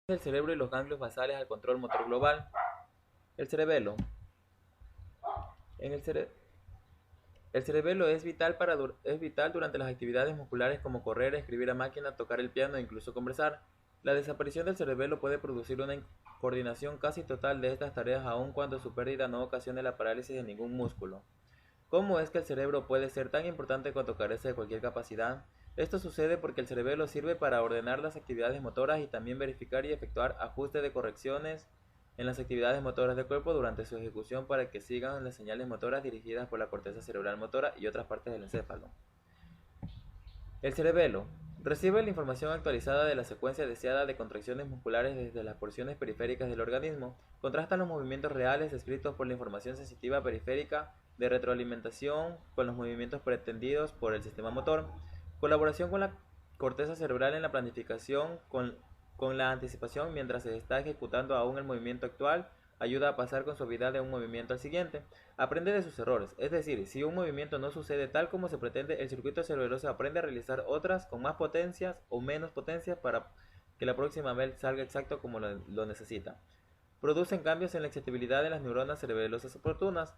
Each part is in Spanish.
El cerebro y los ganglios basales al control motor global. El cerebelo. En el cerebelo es vital durante las actividades musculares como correr, escribir a máquina, tocar el piano e incluso conversar. La desaparición del cerebelo puede producir una coordinación casi total de estas tareas aun cuando su pérdida no ocasione la parálisis de ningún músculo. ¿Cómo es que el cerebro puede ser tan importante cuando carece de cualquier capacidad? Esto sucede porque el cerebelo sirve para ordenar las actividades motoras y también verificar y efectuar ajustes de correcciones en las actividades motoras del cuerpo durante su ejecución para que sigan las señales motoras dirigidas por la corteza cerebral motora y otras partes del encéfalo. El cerebelo recibe la información actualizada de la secuencia deseada de contracciones musculares desde las porciones periféricas del organismo, contrasta los movimientos reales descritos por la información sensitiva periférica de retroalimentación con los movimientos pretendidos por el sistema motor, colaboración con la corteza cerebral en la planificación con la anticipación mientras se está ejecutando aún el movimiento actual, ayuda a pasar con suavidad de un movimiento al siguiente, aprende de sus errores, es decir, si un movimiento no sucede tal como se pretende, el circuito cerebroso aprende a realizar otras con más potencias o menos potencias para que la próxima vez salga exacto como lo necesita. Producen cambios en la excitabilidad de las neuronas cerebelosas oportunas.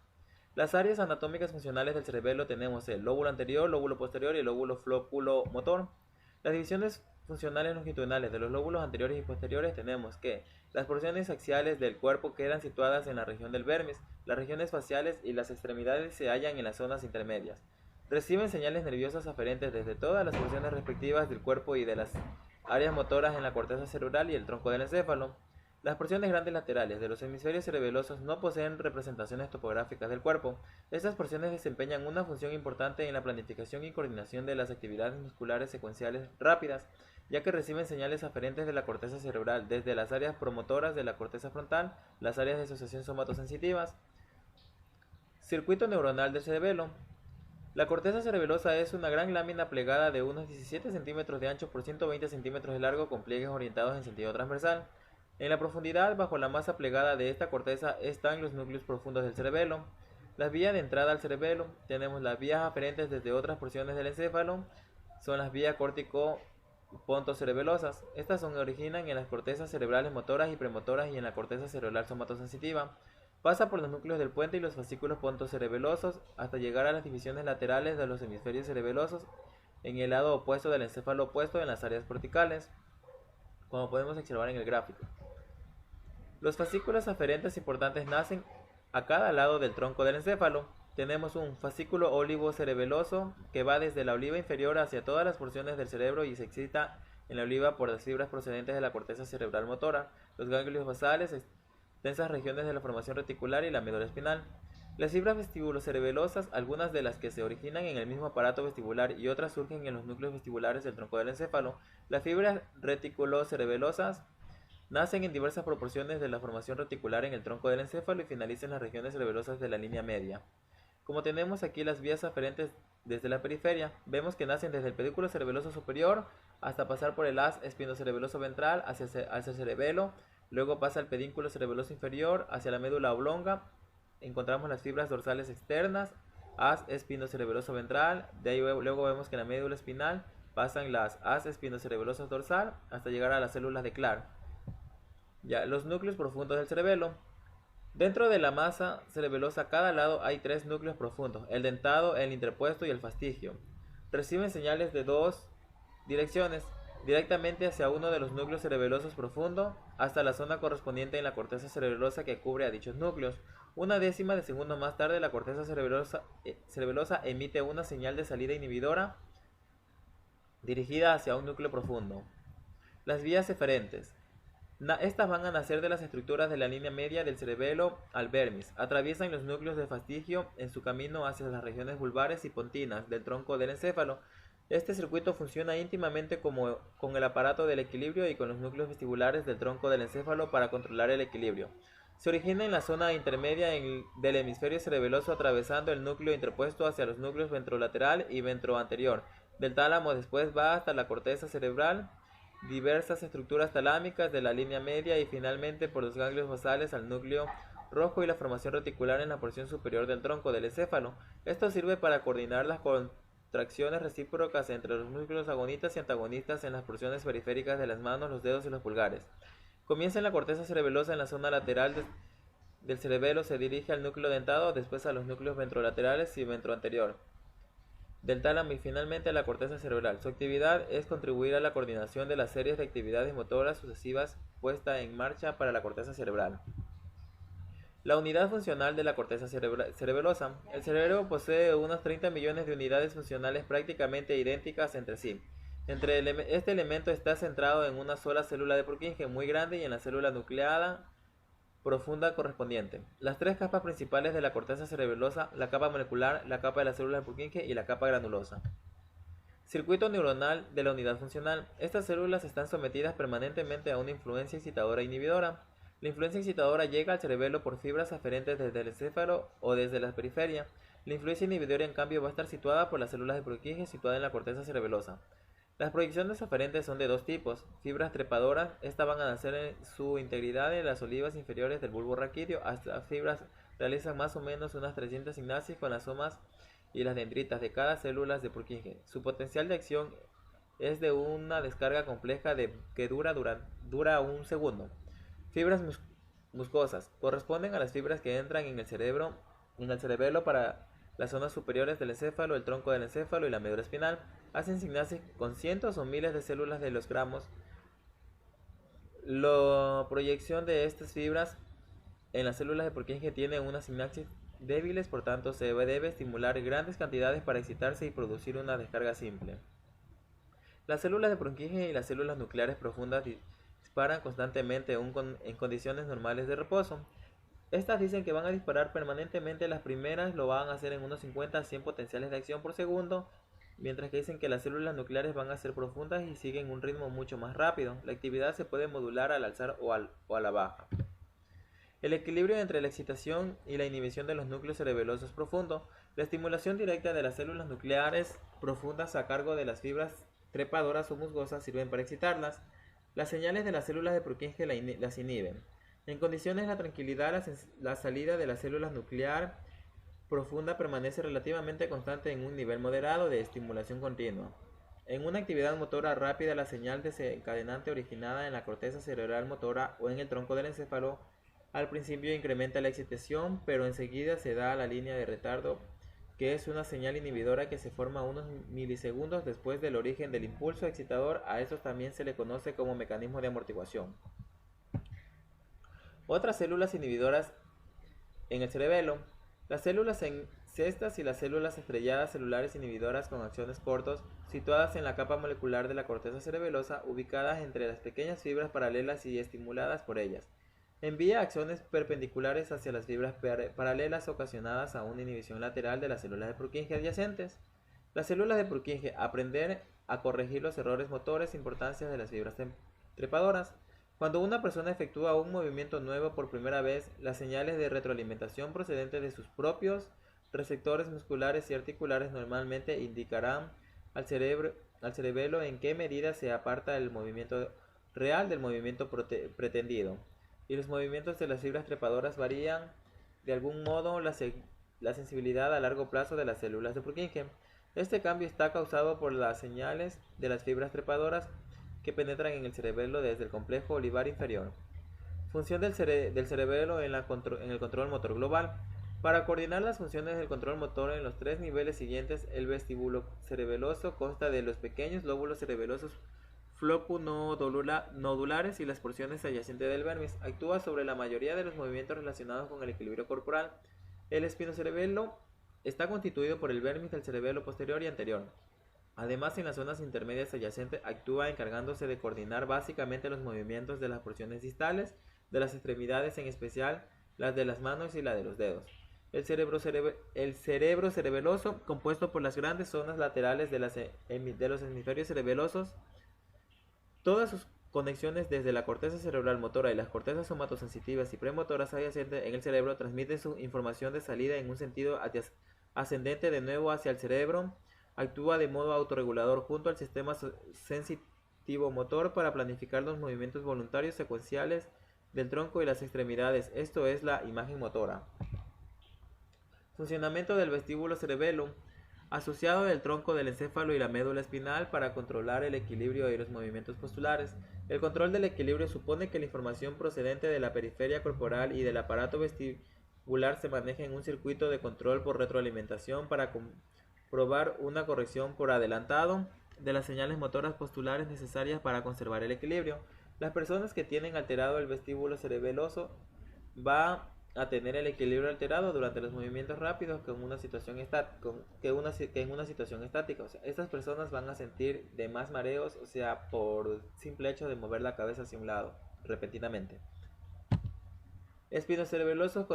Las áreas anatómicas funcionales del cerebelo tenemos el lóbulo anterior, lóbulo posterior y el lóbulo flóculo-motor. Las divisiones funcionales longitudinales de los lóbulos anteriores y posteriores tenemos que las porciones axiales del cuerpo quedan situadas en la región del vermis, las regiones faciales y las extremidades se hallan en las zonas intermedias. Reciben señales nerviosas aferentes desde todas las porciones respectivas del cuerpo y de las áreas motoras en la corteza cerebral y el tronco del encéfalo. Las porciones grandes laterales de los hemisferios cerebelosos no poseen representaciones topográficas del cuerpo. Estas porciones desempeñan una función importante en la planificación y coordinación de las actividades musculares secuenciales rápidas, ya que reciben señales aferentes de la corteza cerebral desde las áreas promotoras de la corteza frontal, las áreas de asociación somatosensitivas. Circuito neuronal del cerebelo. La corteza cerebelosa es una gran lámina plegada de unos 17 centímetros de ancho por 120 centímetros de largo con pliegues orientados en sentido transversal. En la profundidad, bajo la masa plegada de esta corteza, están los núcleos profundos del cerebelo. Las vías de entrada al cerebelo, tenemos las vías aferentes desde otras porciones del encéfalo, son las vías córtico-pontocerebelosas. Estas se originan en las cortezas cerebrales motoras y premotoras y en la corteza cerebral somatosensitiva. Pasa por los núcleos del puente y los fascículos pontocerebelosos hasta llegar a las divisiones laterales de los hemisferios cerebelosos en el lado opuesto del encéfalo opuesto en las áreas corticales, como podemos observar en el gráfico. Los fascículos aferentes importantes nacen a cada lado del tronco del encéfalo. Tenemos un fascículo olivo-cerebeloso que va desde la oliva inferior hacia todas las porciones del cerebro y se excita en la oliva por las fibras procedentes de la corteza cerebral motora, los ganglios basales, extensas regiones de la formación reticular y la médula espinal. Las fibras vestibulocerebelosas, algunas de las que se originan en el mismo aparato vestibular y otras surgen en los núcleos vestibulares del tronco del encéfalo. Las fibras reticulocerebelosas nacen en diversas proporciones de la formación reticular en el tronco del encéfalo y finalizan en las regiones cerebelosas de la línea media. Como tenemos aquí las vías aferentes desde la periferia, vemos que nacen desde el pedúnculo cerebeloso superior hasta pasar por el haz espinocerebeloso ventral hacia el cerebelo, luego pasa al pedúnculo cerebeloso inferior hacia la médula oblonga, encontramos las fibras dorsales externas, haz espinocerebeloso ventral, de ahí luego vemos que en la médula espinal pasan las haz espinocerebelosas dorsal hasta llegar a las células de Clark. Ya, los núcleos profundos del cerebelo. Dentro de la masa cerebelosa a cada lado hay tres núcleos profundos, el dentado, el interpuesto y el fastigio. Reciben señales de dos direcciones, directamente hacia uno de los núcleos cerebelosos profundos hasta la zona correspondiente en la corteza cerebelosa que cubre a dichos núcleos. Una décima de segundo más tarde la corteza cerebelosa emite una señal de salida inhibidora dirigida hacia un núcleo profundo. Las vías eferentes. Estas van a nacer de las estructuras de la línea media del cerebelo al vermis, atraviesan los núcleos de fastigio en su camino hacia las regiones vulvares y pontinas del tronco del encéfalo. Este circuito funciona íntimamente con el aparato del equilibrio y con los núcleos vestibulares del tronco del encéfalo para controlar el equilibrio. Se origina en la zona intermedia del hemisferio cerebeloso atravesando el núcleo interpuesto hacia los núcleos ventrolateral y ventroanterior. Del tálamo después va hasta la corteza cerebral, diversas estructuras talámicas de la línea media y finalmente por los ganglios basales al núcleo rojo y la formación reticular en la porción superior del tronco del encéfalo. Esto sirve para coordinar las contracciones recíprocas entre los núcleos agonistas y antagonistas en las porciones periféricas de las manos, los dedos y los pulgares. Comienza en la corteza cerebelosa en la zona lateral del cerebelo, se dirige al núcleo dentado, después a los núcleos ventrolaterales y ventroanterior del tálamo y finalmente a la corteza cerebral. Su actividad es contribuir a la coordinación de las series de actividades motoras sucesivas puesta en marcha para la corteza cerebral. La unidad funcional de la corteza cerebelosa. El cerebro posee unos 30 millones de unidades funcionales prácticamente idénticas entre sí. Este elemento está centrado en una sola célula de Purkinje muy grande y en la célula nucleada profunda correspondiente. Las tres capas principales de la corteza cerebelosa, la capa molecular, la capa de las células de Purkinje y la capa granulosa. Circuito neuronal de la unidad funcional. Estas células están sometidas permanentemente a una influencia excitadora e inhibidora. La influencia excitadora llega al cerebelo por fibras aferentes desde el encéfalo o desde la periferia. La influencia inhibidora, en cambio, va a estar situada por las células de Purkinje situadas en la corteza cerebelosa. Las proyecciones aferentes son de dos tipos: fibras trepadoras, estas van a nacer en su integridad en las olivas inferiores del bulbo raquídeo. Estas fibras realizan más o menos unas 300 sinapsis con las somas y las dendritas de cada célula de Purkinje. Su potencial de acción es de una descarga compleja que dura un segundo. Fibras muscosas corresponden a las fibras que entran en el cerebelo para las zonas superiores del encéfalo, el tronco del encéfalo y la médula espinal. Hacen sinapsis con cientos o miles de células de los gramos. La proyección de estas fibras en las células de Purkinje tiene unas sinapsis débiles, por tanto se debe estimular grandes cantidades para excitarse y producir una descarga simple. Las células de Purkinje y las células nucleares profundas disparan constantemente en condiciones normales de reposo. Estas dicen que van a disparar permanentemente. Las primeras lo van a hacer en unos 50 a 100 potenciales de acción por segundo, mientras que dicen que las células nucleares van a ser profundas y siguen un ritmo mucho más rápido. La actividad se puede modular al alzar o a la baja. El equilibrio entre la excitación y la inhibición de los núcleos cerebelosos profundos. La estimulación directa de las células nucleares profundas a cargo de las fibras trepadoras o musgosas sirven para excitarlas. Las señales de las células de Purkinje las inhiben. En condiciones de tranquilidad, la salida de las células nuclear profunda permanece relativamente constante en un nivel moderado de estimulación continua. En una actividad motora rápida, la señal desencadenante originada en la corteza cerebral motora o en el tronco del encéfalo al principio incrementa la excitación, pero enseguida se da la línea de retardo, que es una señal inhibidora que se forma unos milisegundos después del origen del impulso excitador. A eso también se le conoce como mecanismo de amortiguación. Otras células inhibidoras en el cerebelo. Las células cestas y las células estrelladas celulares inhibidoras con acciones cortos, situadas en la capa molecular de la corteza cerebelosa, ubicadas entre las pequeñas fibras paralelas y estimuladas por ellas. Envía acciones perpendiculares hacia las fibras paralelas ocasionadas a una inhibición lateral de las células de Purkinje adyacentes. Las células de Purkinje aprenden a corregir los errores motores e importancias de las fibras trepadoras. Cuando una persona efectúa un movimiento nuevo por primera vez, las señales de retroalimentación procedentes de sus propios receptores musculares y articulares normalmente indicarán al cerebelo en qué medida se aparta el movimiento real del movimiento pretendido, y los movimientos de las fibras trepadoras varían de algún modo la sensibilidad a largo plazo de las células de Purkinje. Este cambio está causado por las señales de las fibras trepadoras que penetran en el cerebelo desde el complejo olivar inferior. Función del cerebelo en el control motor global. Para coordinar las funciones del control motor en los tres niveles siguientes, el vestíbulo cerebeloso consta de los pequeños lóbulos cerebelosos flocu-nodulares y las porciones adyacentes del vermis. Actúa sobre la mayoría de los movimientos relacionados con el equilibrio corporal. El espinocerebelo está constituido por el vermis del cerebelo posterior y anterior. Además, en las zonas intermedias adyacentes actúa encargándose de coordinar básicamente los movimientos de las porciones distales de las extremidades, en especial las de las manos y la de los dedos. El cerebro cerebeloso, compuesto por las grandes zonas laterales de los hemisferios cerebelosos, todas sus conexiones desde la corteza cerebral motora y las cortezas somatosensitivas y premotoras adyacentes en el cerebro transmiten su información de salida en un sentido ascendente de nuevo hacia el cerebro. Actúa de modo autorregulador junto al sistema sensitivo motor para planificar los movimientos voluntarios secuenciales del tronco y las extremidades, esto es la imagen motora. Funcionamiento del vestíbulo cerebelo, asociado del tronco del encéfalo y la médula espinal para controlar el equilibrio y los movimientos postulares. El control del equilibrio supone que la información procedente de la periferia corporal y del aparato vestibular se maneja en un circuito de control por retroalimentación para comprobar una corrección por adelantado de las señales motoras postulares necesarias para conservar el equilibrio. Las personas que tienen alterado el vestíbulo cerebeloso van a tener el equilibrio alterado durante los movimientos rápidos que en una situación estática. O sea, estas personas van a sentir de más mareos, o sea, por simple hecho de mover la cabeza hacia un lado repentinamente. Espinocerebeloso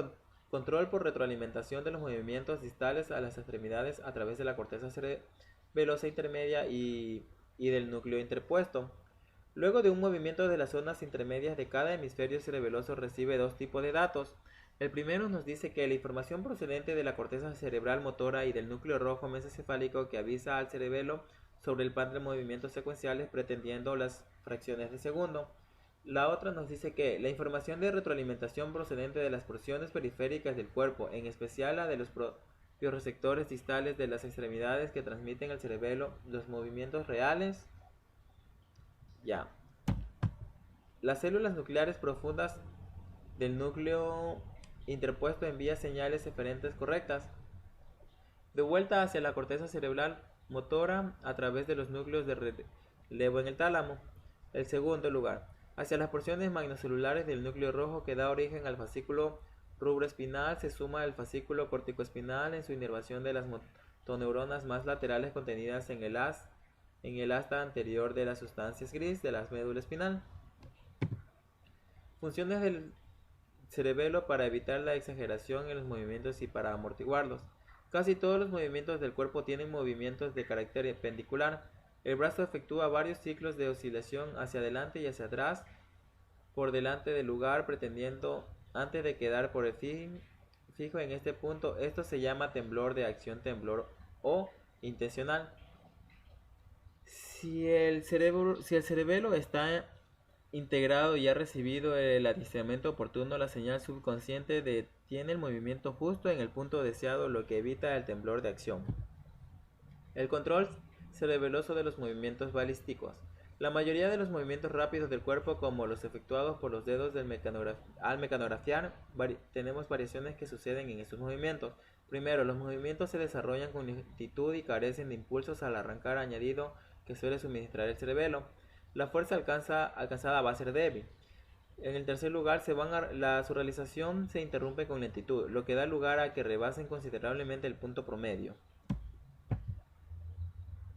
control por retroalimentación de los movimientos distales a las extremidades a través de la corteza cerebelosa intermedia y del núcleo interpuesto. Luego de un movimiento de las zonas intermedias de cada hemisferio cerebeloso recibe dos tipos de datos. El primero nos dice que la información procedente de la corteza cerebral motora y del núcleo rojo mesencefálico que avisa al cerebelo sobre el par de movimientos secuenciales pretendiendo las fracciones de segundo. La otra nos dice que la información de retroalimentación procedente de las porciones periféricas del cuerpo, en especial la de los propios receptores distales de las extremidades que transmiten al cerebelo los movimientos reales. Las células nucleares profundas del núcleo interpuesto envía señales eferentes correctas de vuelta hacia la corteza cerebral motora a través de los núcleos de relevo en el tálamo. El segundo lugar, hacia las porciones magnocelulares del núcleo rojo que da origen al fascículo rubroespinal se suma el fascículo corticoespinal en su inervación de las motoneuronas más laterales contenidas en el asta anterior de las sustancias gris de la médula espinal. Funciones del cerebelo para evitar la exageración en los movimientos y para amortiguarlos. Casi todos los movimientos del cuerpo tienen movimientos de carácter pendicular. El brazo efectúa varios ciclos de oscilación hacia adelante y hacia atrás por delante del lugar pretendiendo antes de quedar por el fijo en este punto. Esto se llama temblor de acción, temblor o intencional. Si el cerebelo está integrado y ha recibido el adiestramiento oportuno, la señal subconsciente detiene el movimiento justo en el punto deseado, lo que evita el temblor de acción. El control cerebeloso de los movimientos balísticos. La mayoría de los movimientos rápidos del cuerpo, como los efectuados por los dedos al mecanografiar, tenemos variaciones que suceden en estos movimientos. Primero, los movimientos se desarrollan con lentitud y carecen de impulsos al arrancar añadido que suele suministrar el cerebelo. La fuerza alcanzada va a ser débil. En el tercer lugar, su realización se interrumpe con lentitud, lo que da lugar a que rebasen considerablemente el punto promedio.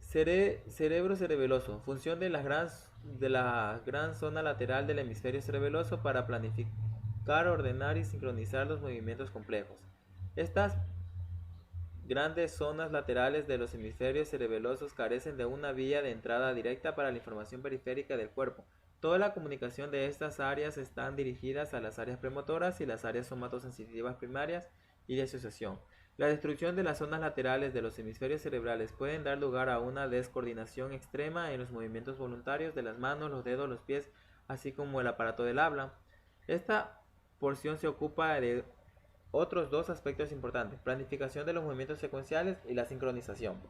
Cerebro cerebeloso. Función de la gran zona lateral del hemisferio cerebeloso para planificar, ordenar y sincronizar los movimientos complejos. Estas grandes zonas laterales de los hemisferios cerebelosos carecen de una vía de entrada directa para la información periférica del cuerpo. Toda la comunicación de estas áreas están dirigidas a las áreas premotoras y las áreas somatosensitivas primarias y de asociación. La destrucción de las zonas laterales de los hemisferios cerebrales pueden dar lugar a una descoordinación extrema en los movimientos voluntarios de las manos, los dedos, los pies, así como el aparato del habla. Esta porción se ocupa de otros dos aspectos importantes: planificación de los movimientos secuenciales y la sincronización.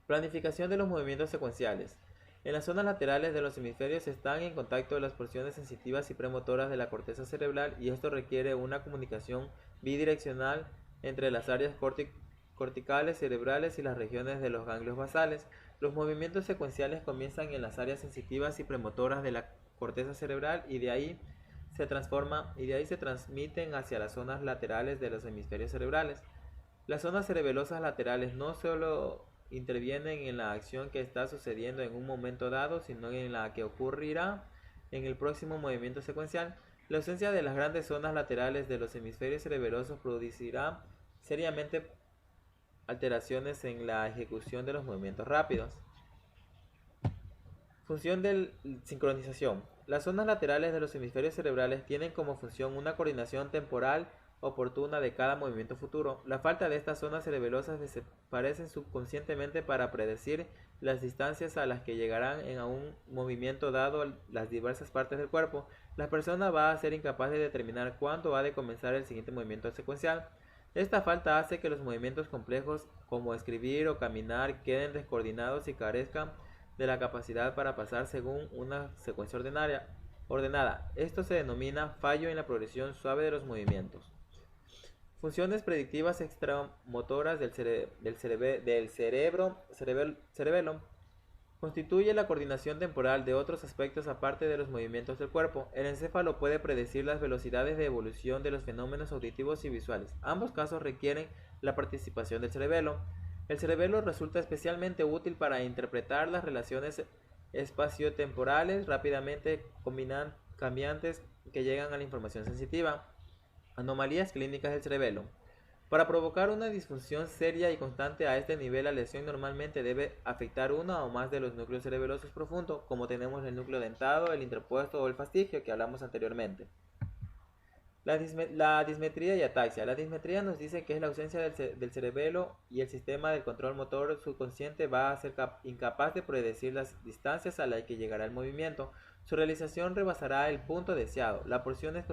Planificación de los movimientos secuenciales. En las zonas laterales de los hemisferios están en contacto las porciones sensitivas y premotoras de la corteza cerebral, y esto requiere una comunicación bidireccional entre las áreas corticales cerebrales y las regiones de los ganglios basales. Los movimientos secuenciales comienzan en las áreas sensitivas y premotoras de la corteza cerebral y de ahí se transmiten hacia las zonas laterales de los hemisferios cerebrales. Las zonas cerebelosas laterales no solo intervienen en la acción que está sucediendo en un momento dado, sino en la que ocurrirá en el próximo movimiento secuencial. La ausencia de las grandes zonas laterales de los hemisferios cerebelosos producirá seriamente alteraciones en la ejecución de los movimientos rápidos. Función de sincronización. Las zonas laterales de los hemisferios cerebrales tienen como función una coordinación temporal oportuna de cada movimiento futuro. La falta de estas zonas cerebelosas desaparecen subconscientemente para predecir las distancias a las que llegarán en un movimiento dado las diversas partes del cuerpo. La persona va a ser incapaz de determinar cuándo ha de comenzar el siguiente movimiento secuencial. Esta falta hace que los movimientos complejos como escribir o caminar queden descoordinados y carezcan de la capacidad para pasar según una secuencia ordenada. Esto se denomina fallo en la progresión suave de los movimientos. Funciones predictivas extramotoras del cerebelo constituye la coordinación temporal de otros aspectos aparte de los movimientos del cuerpo. El encéfalo puede predecir las velocidades de evolución de los fenómenos auditivos y visuales. Ambos casos requieren la participación del cerebelo. El cerebelo resulta especialmente útil para interpretar las relaciones espaciotemporales rápidamente cambiantes que llegan a la información sensitiva. Anomalías clínicas del cerebelo. Para provocar una disfunción seria y constante a este nivel, la lesión normalmente debe afectar uno o más de los núcleos cerebelosos profundos, como tenemos el núcleo dentado, el interpuesto o el fastigio que hablamos anteriormente. La dismetría y ataxia. La dismetría nos dice que es la ausencia del cerebelo y el sistema del control motor subconsciente va a ser incapaz de predecir las distancias a las que llegará el movimiento. Su realización rebasará el punto deseado. La porción es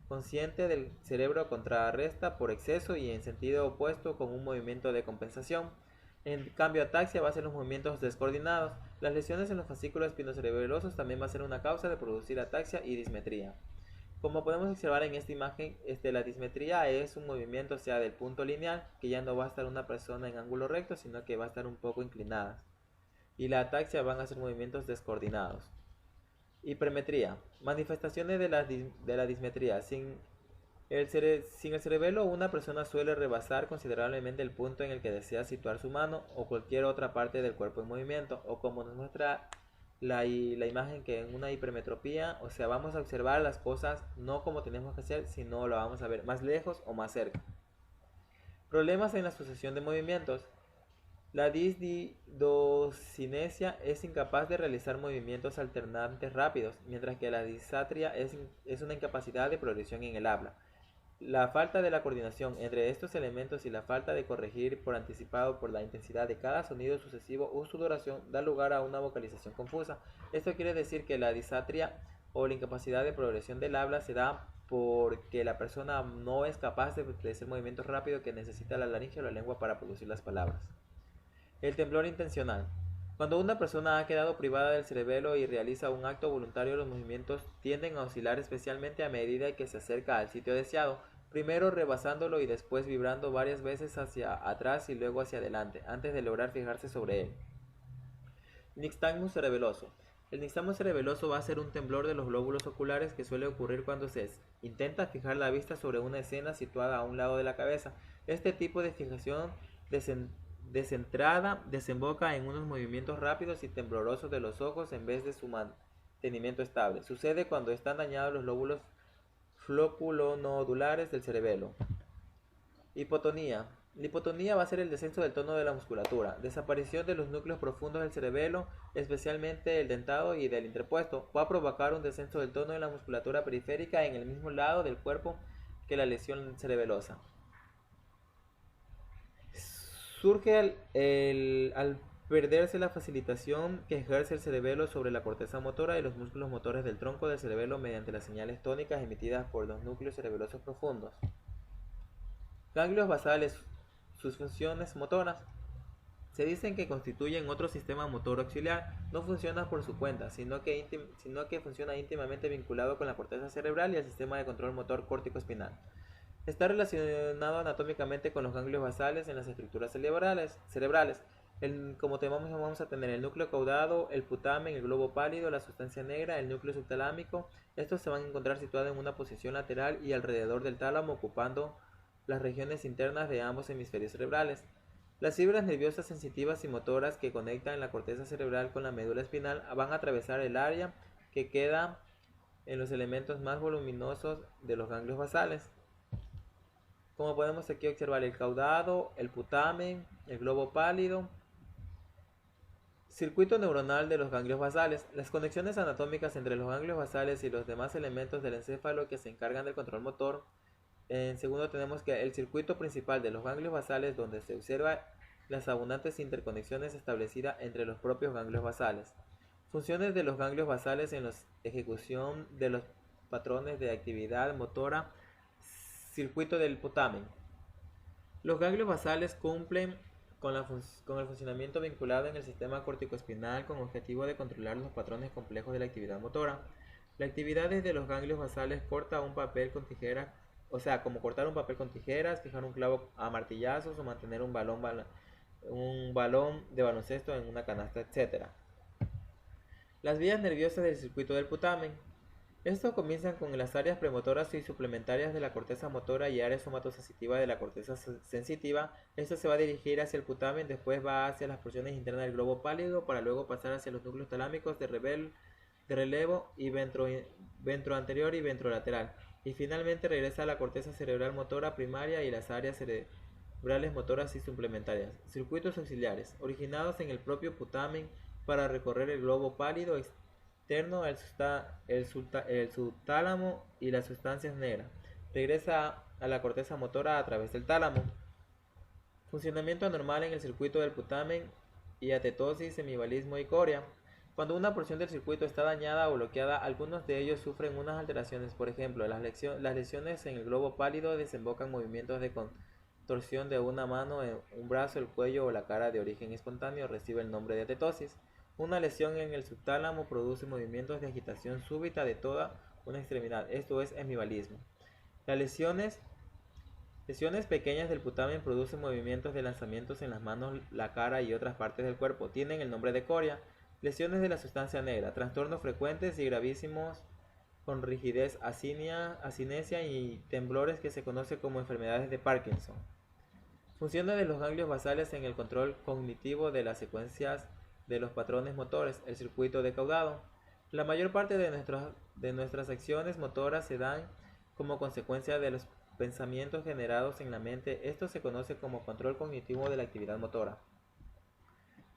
consciente del cerebro contrarresta por exceso y en sentido opuesto con un movimiento de compensación. En cambio, ataxia va a ser los movimientos descoordinados. Las lesiones en los fascículos espinocerebelosos también va a ser una causa de producir ataxia y dismetría. Como podemos observar en esta imagen, la dismetría es un movimiento, del punto lineal, que ya no va a estar una persona en ángulo recto, sino que va a estar un poco inclinada. Y la ataxia van a ser movimientos descoordinados. Hipermetría. Manifestaciones de la dismetría. Sin el cerebelo, una persona suele rebasar considerablemente el punto en el que desea situar su mano o cualquier otra parte del cuerpo en movimiento, o como nos muestra la imagen, que en una hipermetropía, vamos a observar las cosas no como tenemos que hacer, sino lo vamos a ver más lejos o más cerca. Problemas en la sucesión de movimientos. La disdocinesia es incapaz de realizar movimientos alternantes rápidos, mientras que la disatria es una incapacidad de progresión en el habla. La falta de la coordinación entre estos elementos y la falta de corregir por anticipado por la intensidad de cada sonido sucesivo o su duración da lugar a una vocalización confusa. Esto quiere decir que la disatria o la incapacidad de progresión del habla se da porque la persona no es capaz de hacer movimientos rápidos que necesita la laringe o la lengua para producir las palabras. El temblor intencional. Cuando una persona ha quedado privada del cerebelo y realiza un acto voluntario, los movimientos tienden a oscilar, especialmente a medida que se acerca al sitio deseado, primero rebasándolo y después vibrando varias veces hacia atrás y luego hacia adelante, antes de lograr fijarse sobre él. Nixtagmus cerebeloso. El nixtagmus cerebeloso va a ser un temblor de los glóbulos oculares que suele ocurrir cuando se intenta fijar la vista sobre una escena situada a un lado de la cabeza. Este tipo de fijación descentrada desemboca en unos movimientos rápidos y temblorosos de los ojos en vez de su mantenimiento estable. Sucede cuando están dañados los lóbulos floculonodulares del cerebelo. Hipotonía. La hipotonía va a ser el descenso del tono de la musculatura, desaparición de los núcleos profundos del cerebelo, especialmente el dentado y del interpuesto. Va a provocar un descenso del tono de la musculatura periférica en el mismo lado del cuerpo que la lesión cerebelosa. Surge al perderse la facilitación que ejerce el cerebelo sobre la corteza motora y los músculos motores del tronco del cerebelo mediante las señales tónicas emitidas por los núcleos cerebelosos profundos. Ganglios basales. Sus funciones motoras. Se dicen que constituyen otro sistema motor auxiliar. No funciona por su cuenta, sino que funciona íntimamente vinculado con la corteza cerebral y el sistema de control motor córtico-espinal. Está relacionado anatómicamente con los ganglios basales en las estructuras cerebrales. Como vamos a tener el núcleo caudado, el putamen, el globo pálido, la sustancia negra, el núcleo subtalámico. Estos se van a encontrar situados en una posición lateral y alrededor del tálamo, ocupando las regiones internas de ambos hemisferios cerebrales. Las fibras nerviosas sensitivas y motoras que conectan la corteza cerebral con la médula espinal van a atravesar el área que queda en los elementos más voluminosos de los ganglios basales. Como podemos aquí observar, el caudado, el putamen, el globo pálido. Circuito neuronal de los ganglios basales. Las conexiones anatómicas entre los ganglios basales y los demás elementos del encéfalo que se encargan del control motor. En segundo tenemos que el circuito principal de los ganglios basales, donde se observa las abundantes interconexiones establecidas entre los propios ganglios basales. Funciones de los ganglios basales en la ejecución de los patrones de actividad motora. Circuito del putamen. Los ganglios basales cumplen con el funcionamiento vinculado en el sistema corticoespinal con objetivo de controlar los patrones complejos de la actividad motora. La actividad desde los ganglios basales corta un papel con tijeras, o sea, como cortar un papel con tijeras, fijar un clavo a martillazos o mantener un balón de baloncesto en una canasta, etc. Las vías nerviosas del circuito del putamen. Estos comienzan con las áreas premotoras y suplementarias de la corteza motora y área somatosensitiva de la corteza sensitiva. Esto se va a dirigir hacia el putamen, después va hacia las porciones internas del globo pálido para luego pasar hacia los núcleos talámicos de relevo y ventroanterior y ventrolateral. Y finalmente regresa a la corteza cerebral motora primaria y las áreas cerebrales motoras y suplementarias. Circuitos auxiliares, originados en el propio putamen para recorrer el globo pálido externo, el subtálamo y las sustancias negras. Regresa a la corteza motora a través del tálamo. Funcionamiento anormal en el circuito del putamen y atetosis, semivalismo y coria. Cuando una porción del circuito está dañada o bloqueada, algunos de ellos sufren unas alteraciones. Por ejemplo, las lesiones en el globo pálido desembocan movimientos de contorsión de una mano, un brazo, el cuello o la cara de origen espontáneo recibe el nombre de atetosis. Una lesión en el subtálamo produce movimientos de agitación súbita de toda una extremidad, esto es hemivalismo. Las lesiones pequeñas del putamen producen movimientos de lanzamientos en las manos, la cara y otras partes del cuerpo. Tienen el nombre de coria. Lesiones de la sustancia negra, trastornos frecuentes y gravísimos con rigidez, asinesia y temblores que se conoce como enfermedades de Parkinson. Funciones de los ganglios basales en el control cognitivo de las secuencias de los patrones motores, el circuito de caudado. La mayor parte de nuestras acciones motoras se dan como consecuencia de los pensamientos generados en la mente. Esto se conoce como control cognitivo de la actividad motora.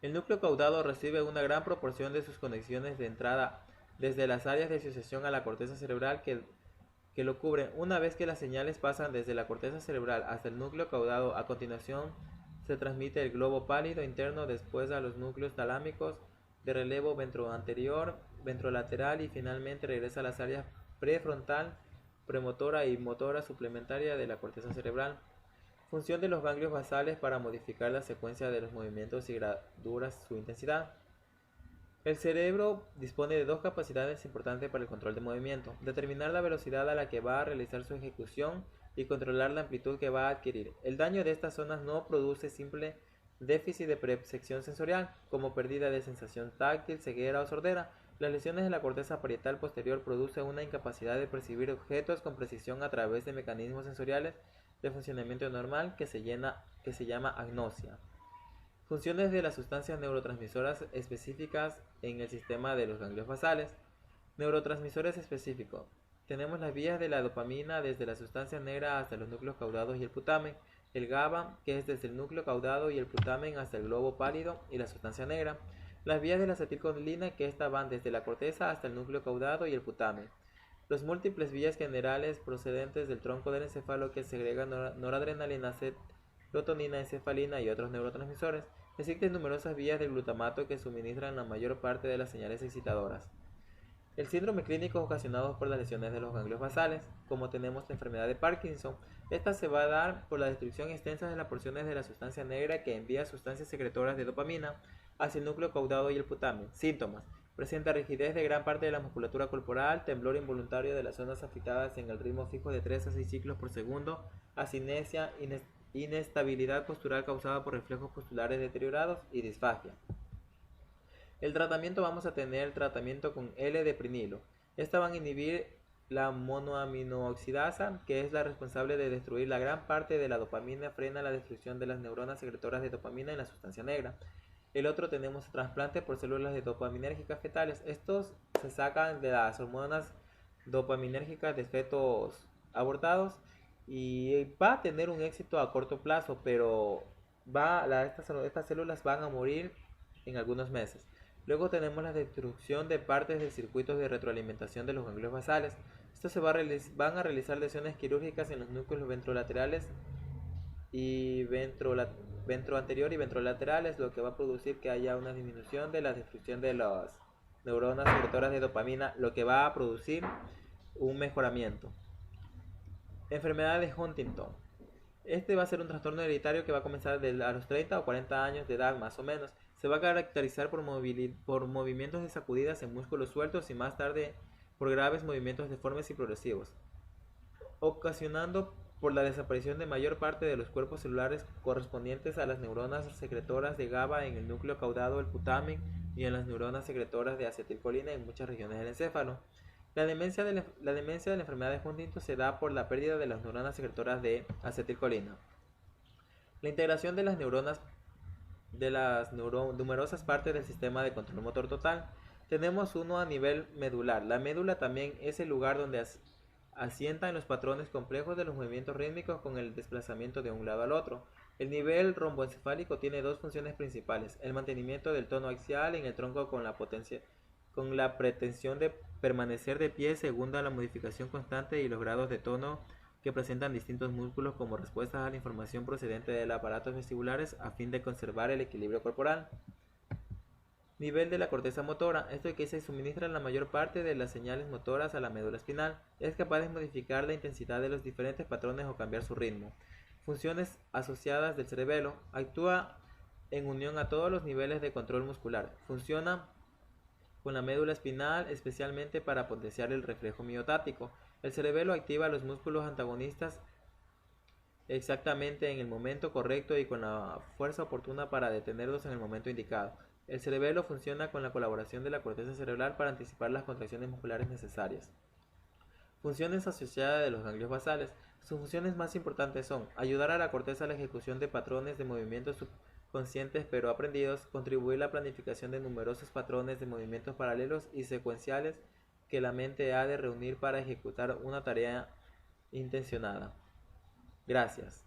El núcleo caudado recibe una gran proporción de sus conexiones de entrada desde las áreas de asociación a la corteza cerebral que lo cubren. Una vez que las señales pasan desde la corteza cerebral hasta el núcleo caudado, a continuación se transmite el globo pálido interno, después a los núcleos talámicos de relevo ventroanterior, ventrolateral y finalmente regresa a las áreas prefrontal, premotora y motora suplementaria de la corteza cerebral. Función de los ganglios basales para modificar la secuencia de los movimientos y graduar su intensidad. El cerebro dispone de dos capacidades importantes para el control de movimiento: determinar la velocidad a la que va a realizar su ejecución y controlar la amplitud que va a adquirir. El daño de estas zonas no produce simple déficit de percepción sensorial, como pérdida de sensación táctil, ceguera o sordera. Las lesiones de la corteza parietal posterior producen una incapacidad de percibir objetos con precisión a través de mecanismos sensoriales de funcionamiento normal que se llama agnosia. Funciones de las sustancias neurotransmisoras específicas en el sistema de los ganglios basales. Neurotransmisores específicos. Tenemos las vías de la dopamina desde la sustancia negra hasta los núcleos caudados y el putamen, el GABA, que es desde el núcleo caudado y el putamen hasta el globo pálido y la sustancia negra, las vías de la acetilcolina, que estas van desde la corteza hasta el núcleo caudado y el putamen, los múltiples vías generales procedentes del tronco del encéfalo que segregan noradrenalina, serotonina, encefalina y otros neurotransmisores. Existen numerosas vías del glutamato que suministran la mayor parte de las señales excitadoras. El síndrome clínico es ocasionado por las lesiones de los ganglios basales, como tenemos la enfermedad de Parkinson. Esta se va a dar por la destrucción extensa de las porciones de la sustancia negra que envía sustancias secretoras de dopamina hacia el núcleo caudado y el putamen. Síntomas: presenta rigidez de gran parte de la musculatura corporal, temblor involuntario de las zonas afectadas en el ritmo fijo de 3 a 6 ciclos por segundo, asinesia, inestabilidad postural causada por reflejos postulares deteriorados y disfagia. El tratamiento: vamos a tener tratamiento con L-deprinilo. Esta va a inhibir la monoaminooxidasa, que es la responsable de destruir la gran parte de la dopamina, frena la destrucción de las neuronas secretoras de dopamina en la sustancia negra. El otro tenemos trasplante por células de dopaminérgicas fetales. Estos se sacan de las hormonas dopaminérgicas de fetos abortados y va a tener un éxito a corto plazo, pero estas células van a morir en algunos meses. Luego tenemos la destrucción de partes de circuitos de retroalimentación de los ganglios basales. Estos van a realizar lesiones quirúrgicas en los núcleos ventrolaterales y ventroanterior y ventrolaterales, lo que va a producir que haya una disminución de la destrucción de las neuronas secretoras de dopamina, lo que va a producir un mejoramiento. Enfermedad de Huntington. Este va a ser un trastorno hereditario que va a comenzar a los 30 o 40 años de edad más o menos. Se va a caracterizar por movimientos de sacudidas en músculos sueltos y más tarde por graves movimientos deformes y progresivos, ocasionando por la desaparición de mayor parte de los cuerpos celulares correspondientes a las neuronas secretoras de GABA en el núcleo caudado del putamen y en las neuronas secretoras de acetilcolina en muchas regiones del encéfalo. La demencia de la enfermedad de Huntington se da por la pérdida de las neuronas secretoras de acetilcolina. La integración de las neuronas de las numerosas partes del sistema de control motor total. Tenemos uno a nivel medular. La médula también es el lugar donde asientan los patrones complejos de los movimientos rítmicos con el desplazamiento de un lado al otro. El nivel romboencefálico tiene dos funciones principales: el mantenimiento del tono axial en el tronco con la pretensión de permanecer de pie según la modificación constante y los grados de tono que presentan distintos músculos como respuestas a la información procedente del aparato vestibulares a fin de conservar el equilibrio corporal. Nivel de la corteza motora. Esto es que se suministra la mayor parte de las señales motoras a la médula espinal. Es capaz de modificar la intensidad de los diferentes patrones o cambiar su ritmo. Funciones asociadas del cerebelo. Actúa en unión a todos los niveles de control muscular. Funciona con la médula espinal especialmente para potenciar el reflejo miotático. El cerebelo activa los músculos antagonistas exactamente en el momento correcto y con la fuerza oportuna para detenerlos en el momento indicado. El cerebelo funciona con la colaboración de la corteza cerebral para anticipar las contracciones musculares necesarias. Funciones asociadas de los ganglios basales. Sus funciones más importantes son ayudar a la corteza a la ejecución de patrones de movimientos subconscientes pero aprendidos, contribuir a la planificación de numerosos patrones de movimientos paralelos y secuenciales que la mente ha de reunir para ejecutar una tarea intencionada. Gracias.